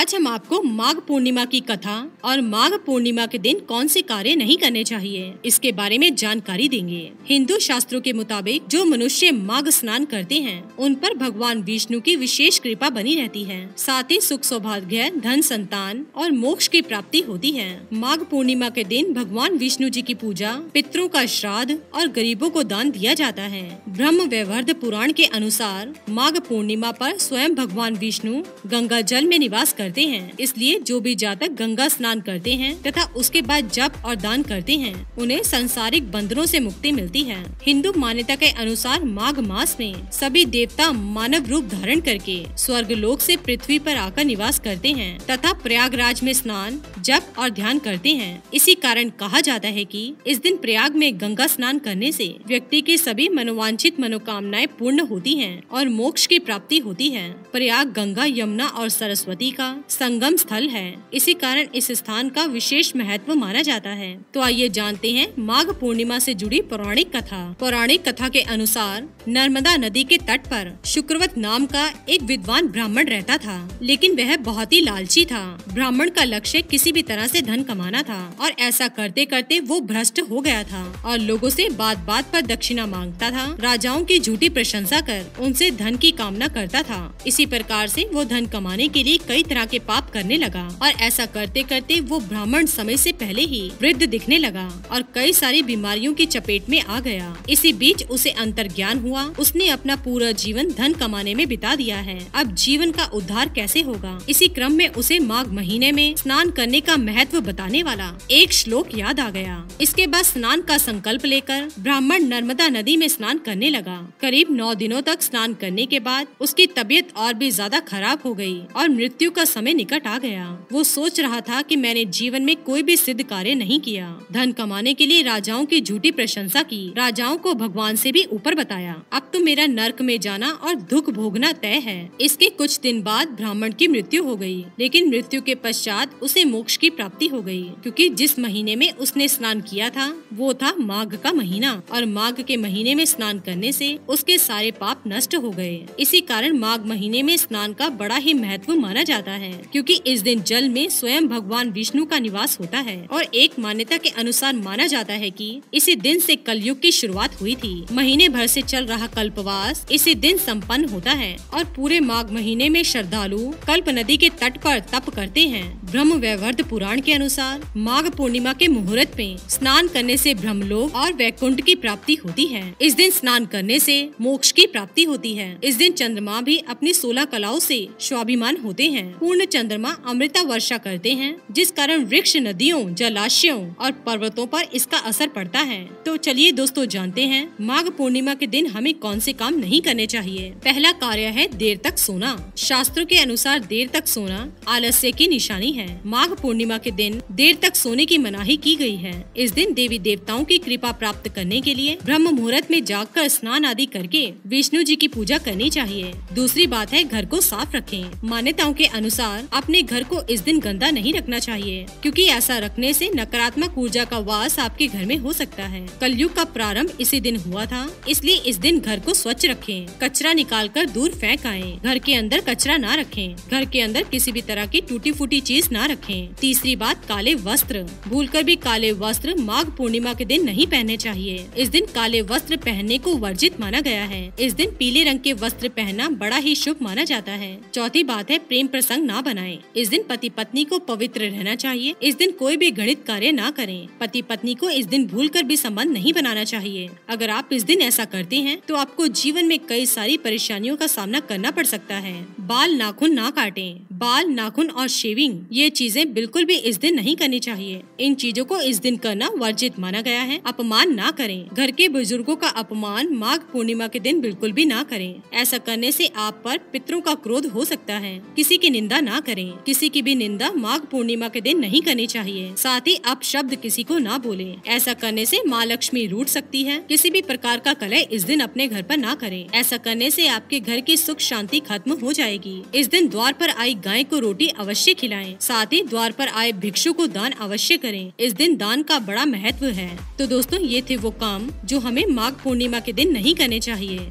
आज हम आपको माघ पूर्णिमा की कथा और माघ पूर्णिमा के दिन कौन से कार्य नहीं करने चाहिए इसके बारे में जानकारी देंगे। हिंदू शास्त्रों के मुताबिक जो मनुष्य माघ स्नान करते हैं उन पर भगवान विष्णु की विशेष कृपा बनी रहती है। साथ ही सुख सौभाग्य, धन, संतान और मोक्ष की प्राप्ति होती है। माघ पूर्णिमा के दिन भगवान विष्णु जी की पूजा, पितरों का श्राद्ध और गरीबों को दान दिया जाता है। ब्रह्म वैवर्त पुराण के अनुसार माघ पूर्णिमा पर स्वयं भगवान विष्णु गंगा जल में निवास करते हैं, इसलिए जो भी जातक गंगा स्नान करते हैं तथा उसके बाद जप और दान करते हैं उन्हें सांसारिक बंधनों से मुक्ति मिलती है। हिंदू मान्यता के अनुसार माघ मास में सभी देवता मानव रूप धारण करके स्वर्ग लोक से पृथ्वी पर आकर निवास करते हैं तथा प्रयागराज में स्नान, जप और ध्यान करते हैं। इसी कारण कहा जाता है कि इस दिन प्रयाग में गंगा स्नान करने से व्यक्ति की सभी मनोवांछित मनोकामनाएं पूर्ण होती हैं और मोक्ष की प्राप्ति होती है। प्रयाग गंगा, यमुना और सरस्वती का संगम स्थल है, इसी कारण इस स्थान का विशेष महत्व माना जाता है। तो आइए जानते हैं माघ पूर्णिमा से जुड़ी पौराणिक कथा। पौराणिक कथा के अनुसार नर्मदा नदी के तट पर शुक्रवत नाम का एक विद्वान ब्राह्मण रहता था, लेकिन वह बहुत ही लालची था। ब्राह्मण का लक्ष्य किसी भी तरह से धन कमाना था और ऐसा करते करते वो भ्रष्ट हो गया था और लोगों से बात बात पर दक्षिणा मांगता था। राजाओं की झूठी प्रशंसा कर उनसे धन की कामना करता था। इसी प्रकार से वो धन कमाने के लिए कई तरह के पाप करने लगा और ऐसा करते करते वो ब्राह्मण समय से पहले ही वृद्ध दिखने लगा और कई सारी बीमारियों की चपेट में आ गया। इसी बीच उसे अंतर्ज्ञान हुआ। उसने अपना पूरा जीवन धन कमाने में बिता दिया है। अब जीवन का उद्धार कैसे होगा? इसी क्रम में उसे माघ महीने में स्नान करने का महत्व बताने वाला एक श्लोक याद आ गया। इसके बाद स्नान का संकल्प लेकर ब्राह्मण नर्मदा नदी में स्नान करने लगा। करीब 9 दिनों तक स्नान करने के बाद उसकी तबीयत और भी ज्यादा खराब हो गई और मृत्यु का समय निकट आ गया। वो सोच रहा था कि मैंने जीवन में कोई भी सिद्ध कार्य नहीं किया। धन कमाने के लिए राजाओं की झूठी प्रशंसा की, राजाओं को भगवान से भी ऊपर बताया। अब तो मेरा नर्क में जाना और दुख भोगना तय है। इसके कुछ दिन बाद ब्राह्मण की मृत्यु हो गई, लेकिन मृत्यु के पश्चात उसे मोक्ष की प्राप्ति हो गई, क्योंकि जिस महीने में उसने स्नान किया था वो था माघ का महीना और माघ के महीने में स्नान करने से उसके सारे पाप नष्ट हो गए। इसी कारण माघ महीने में स्नान का बड़ा ही महत्व माना जाता है, क्योंकि इस दिन जल में स्वयं भगवान विष्णु का निवास होता है। और एक मान्यता के अनुसार माना जाता है कि इसी दिन से कलयुग की शुरुआत हुई थी। महीने भर से चल रहा कल्पवास इसी दिन संपन्न होता है और पूरे माघ महीने में श्रद्धालु कल्प नदी के तट पर तप करते हैं। ब्रह्म वैवर्त पुराण के अनुसार माघ पूर्णिमा के मुहूर्त में स्नान करने से ब्रह्मलोक और वैकुंठ की प्राप्ति होती है। इस दिन स्नान करने से मोक्ष की प्राप्ति होती है। इस दिन चंद्रमा भी अपनी 16 कलाओं से स्वाभिमान होते हैं। पूर्ण चंद्रमा अमृता वर्षा करते हैं, जिस कारण वृक्ष, नदियों, जलाशयों और पर्वतों पर इसका असर पड़ता है। तो चलिए दोस्तों जानते हैं माघ पूर्णिमा के दिन हमें कौन से काम नहीं करने चाहिए। पहला कार्य है देर तक सोना। शास्त्रों के अनुसार देर तक सोना आलस्य की निशानी है। माघ पूर्णिमा के दिन देर तक सोने की मनाही की गई है। इस दिन देवी देवताओं की कृपा प्राप्त करने के लिए ब्रह्म मुहूर्त में जागकर स्नान आदि करके विष्णु जी की पूजा करनी चाहिए। दूसरी बात है घर को साफ रखें। मान्यताओं के अनुसार अपने घर को इस दिन गंदा नहीं रखना चाहिए, क्योंकि ऐसा रखने से नकारात्मक ऊर्जा का वास आपके घर में हो सकता है। कलयुग का प्रारंभ इसी दिन हुआ था, इसलिए इस दिन घर को स्वच्छ रखें। कचरा निकालकर दूर फेंक आएं। घर के अंदर कचरा ना रखें। घर के अंदर किसी भी तरह की टूटी फूटी चीज ना रखें। तीसरी बात, काले वस्त्र। भूलकर भी काले वस्त्र माघ पूर्णिमा के दिन नहीं पहनने चाहिए। इस दिन काले वस्त्र पहनने को वर्जित माना गया है। इस दिन पीले रंग के वस्त्र पहनना बड़ा ही शुभ माना जाता है। चौथी बात है, प्रेम प्रसंग ना बनाएं। इस दिन पति पत्नी को पवित्र रहना चाहिए। इस दिन कोई भी घृणित कार्य ना करें। पति पत्नी को इस दिन भूलकर भी संबंध नहीं बनाना चाहिए। अगर आप इस दिन ऐसा करते हैं तो आपको जीवन में कई सारी परेशानियों का सामना करना पड़ सकता है। बाल नाखून ना काटें। बाल, नाखून और शेविंग ये चीजें बिल्कुल भी इस दिन नहीं करनी चाहिए। इन चीजों को इस दिन करना वर्जित माना गया है। अपमान ना करें। घर के बुजुर्गों का अपमान माघ पूर्णिमा के दिन बिल्कुल भी ना करें। ऐसा करने से आप पर पितरों का क्रोध हो सकता है। किसी की निंदा ना करें। किसी की भी निंदा माघ पूर्णिमा के दिन नहीं करनी चाहिए। साथ ही अपशब्द किसी को ना बोलें। ऐसा करने से माँ लक्ष्मी रूठ सकती है। किसी भी प्रकार का कलह इस दिन अपने घर पर ना करें। ऐसा करने से आपके घर की सुख शांति खत्म हो जाएगी। इस दिन द्वार पर आई गाय को रोटी अवश्य खिलाएं। साथ ही द्वार पर आए भिक्षु को दान अवश्य करें। इस दिन दान का बड़ा महत्व है। तो दोस्तों ये थे वो काम जो हमें माघ पूर्णिमा के दिन नहीं करने चाहिए।